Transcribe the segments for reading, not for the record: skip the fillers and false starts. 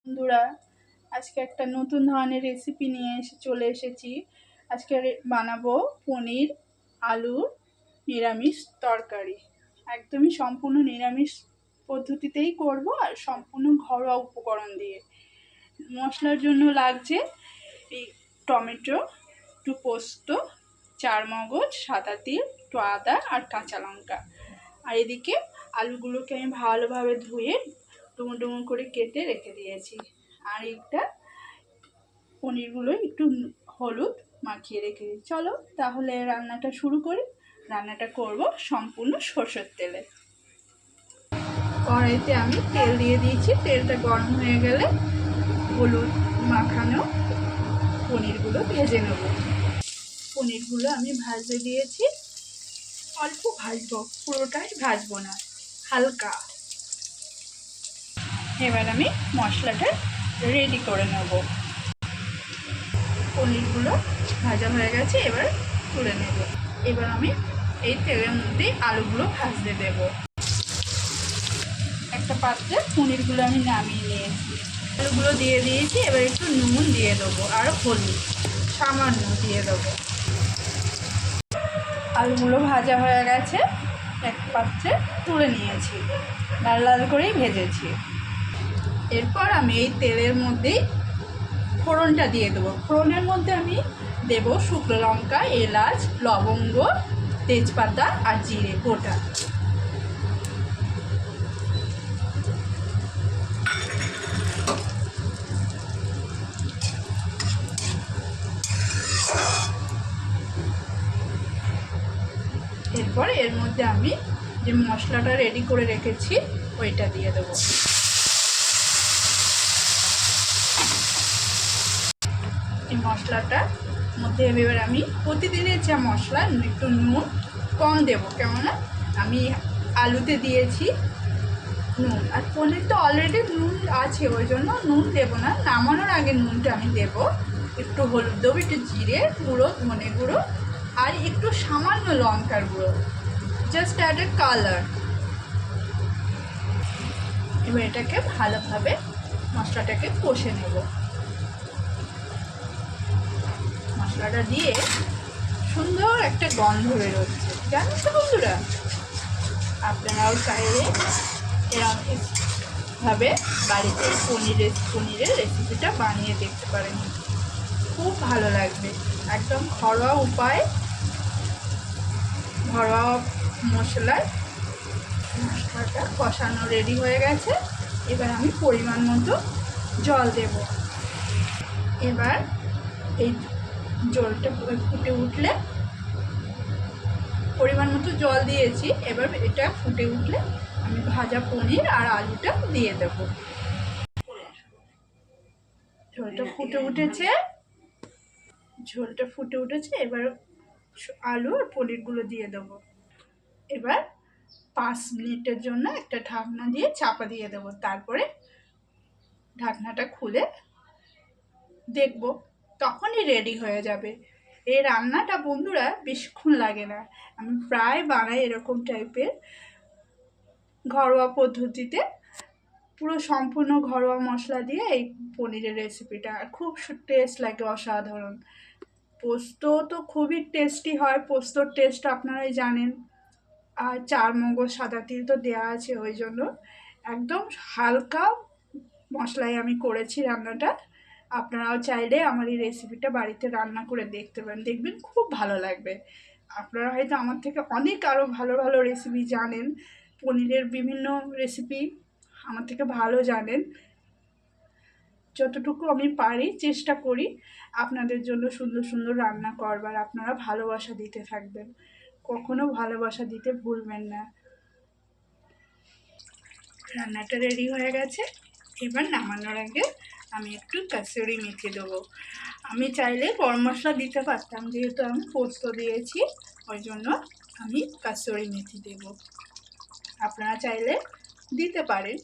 বন্ধুরা, আজকে একটা নতুন ধরনের রেসিপি নিয়ে চলে এসেছি। আজকে বানাবো পনির আলুর নিরামিষ তরকারি। একদমই সম্পূর্ণ নিরামিষ পদ্ধতিতেই করব, আর সম্পূর্ণ ঘরোয়া উপকরণ দিয়ে। মশলার জন্য লাগছে এই টমেটো, একটু পোস্ত, চারমগজ, সাদা তিল, একটু আদা আর কাঁচা লঙ্কা। আর এদিকে আলুগুলোকে আমি ভালোভাবে ধুয়ে ডুমো ডুমো করে কেটে রেখে দিয়েছি। আর একটা পনিরগুলো একটু হলুদ মাখিয়ে রেখে দিই। চলো তাহলে রান্নাটা শুরু করি। রান্নাটা করব সম্পূর্ণ সরষের তেলে। কড়াইতে আমি তেল দিয়ে দিয়েছি। তেলটা গরম হয়ে গেলে হলুদ মাখানো পনিরগুলো ভেজে নেব। পনিরগুলো আমি ভাজতে দিয়েছি। অল্প ভাজবো, পুরোটাই ভাজবো না, হালকা। এবার আমি মশলাটা রেডি করে নেব। পনিরগুলো ভাজা হয়ে গেছে, এবার তুলে নেব। এবার আমি এই তেলের মধ্যে আলুগুলো ভাজতে দেব। একটা পাত্রে পনিরগুলো আমি নামিয়ে নিয়েছি, আলুগুলো দিয়ে দিয়েছি। এবার একটু নুন দিয়ে দেবো আর হলুদ সামান্য দিয়ে দেবো। আলুগুলো ভাজা হয়ে গেছে, এক পাত্রে তুলে নিয়েছি, লাল লাল করেই ভেজেছি। এরপর আমি এই তেলের মধ্যেই ফোড়নটা দিয়ে দেবো। ফোড়নের মধ্যে আমি দেব শুকনো লঙ্কা, এলাচ, লবঙ্গ, তেজপাতা আর জিরে গোটা। এরপর এর মধ্যে আমি যে মশলাটা রেডি করে রেখেছি ওইটা দিয়ে দেবো। এই মশলাটার মধ্যে এবার আমি প্রতিদিনের যা মশলা, একটু নুন কম দেবো, কেননা আমি আলুতে দিয়েছি নুন, আর পনির তো অলরেডি নুন আছে, ওই জন্য নুন দেবো না। নামানোর আগে নুনটা আমি দেবো। একটু হলুদ দেবো, একটু জিরে গুঁড়ো, ধনে গুঁড়ো আর একটু সামান্য লঙ্কার গুঁড়ো, জাস্ট অ্যাড এ কালার। এবার এটাকে ভালোভাবে মশলাটাকে কষে নেব। মশলাটা দিয়ে সুন্দর একটা গন্ধ বেরোচ্ছে, জানেন তো বন্ধুরা? আপনারাও চাইলে এরকমভাবে বাড়িতে পনিরের রেসিপিটা বানিয়ে দেখতে পারেন, খুব ভালো লাগবে। একদম ঘরোয়া উপায়, ঘরোয়া মশলায় মশলাটা কষানো রেডি হয়ে গেছে। এবার আমি পরিমাণ মতো জল দেব। এবার এই জলটা ফুটে উঠলে, পরিমাণ মতো জল দিয়েছি, এবার এটা ফুটে উঠলে আমি ভাজা পনির আর আলুটা দিয়ে দেব। ঝোলটা ফুটে উঠেছে, এবার আলু আর পনিরগুলো দিয়ে দেবো। এবার 5 মিনিটের জন্য একটা ঢাকনা দিয়ে চাপা দিয়ে দেবো। তারপরে ঢাকনাটা খুলে দেখব, তখনই রেডি হয়ে যাবে। এই রান্নাটা বন্ধুরা বেশিক্ষণ লাগে না। আমি প্রায় বানাই এরকম টাইপের ঘরোয়া পদ্ধতিতে, পুরো সম্পূর্ণ ঘরোয়া মশলা দিয়ে এই পনিরের রেসিপিটা খুব টেস্ট লাগে, অসাধারণ। পোস্ত তো খুবই টেস্টি হয়, পোস্তর টেস্ট আপনারাই জানেন। আর চারমগজ, সাদা তিল তো দেওয়া আছে, ওই জন্য একদম হালকা মশলায় আমি করেছি রান্নাটা। আপনারাও চাইলে আমার এই রেসিপিটা বাড়িতে রান্না করে দেখতে পারেন, দেখবেন খুব ভালো লাগবে। আপনারা হয়তো আমার থেকে অনেক আরও ভালো ভালো রেসিপি জানেন, পনিরের বিভিন্ন রেসিপি আমার থেকে ভালো জানেন। যতটুকু আমি পারি চেষ্টা করি আপনাদের জন্য সুন্দর সুন্দর রান্না করবার। আপনারা ভালোবাসা দিতে থাকবেন, কখনো ভালোবাসা দিতে ভুলবেন না। রান্নাটা রেডি হয়ে গেছে। এবার নামানোর আগে আমি একটু কাসুরি মেথি দেবো। আমি চাইলে গরম মশলা দিতে পারতাম, যেহেতু আমি পোস্ত দিয়েছি ওই জন্য আমি কাসুরি মেথি দেব। আপনারা চাইলে দিতে পারেন।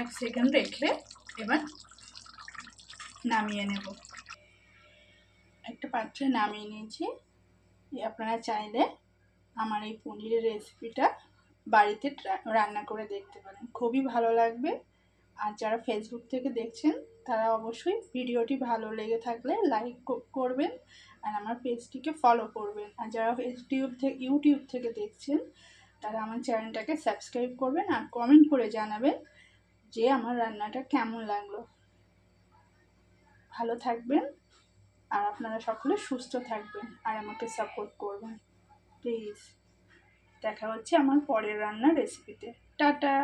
1 সেকেন্ড রেখে এবার নামিয়ে নেব। একটা পাত্রে নামিয়ে নিয়েছি। আপনারা চাইলে আমার এই পনিরের রেসিপিটা বাড়িতে রান্না করে দেখতে পারেন, খুবই ভালো লাগবে। আর যারা ফেসবুক থেকে দেখছেন তারা অবশ্যই ভিডিওটি ভালো লেগে থাকলে লাইক করবেন আর আমার পেজটিকে ফলো করবেন। আর যারা ইউটিউব থেকে দেখছেন তারা আমার চ্যানেলটাকে সাবস্ক্রাইব করবেন আর কমেন্ট করে জানাবেন যে আমার রান্নাটা কেমন লাগলো। ভালো থাকবেন আর আপনারা সকলে সুস্থ থাকবেন আর আমাকে সাপোর্ট করবেন প্লিজ। দেখা হচ্ছে আমার পরের রান্নার রেসিপিতে। টাটা।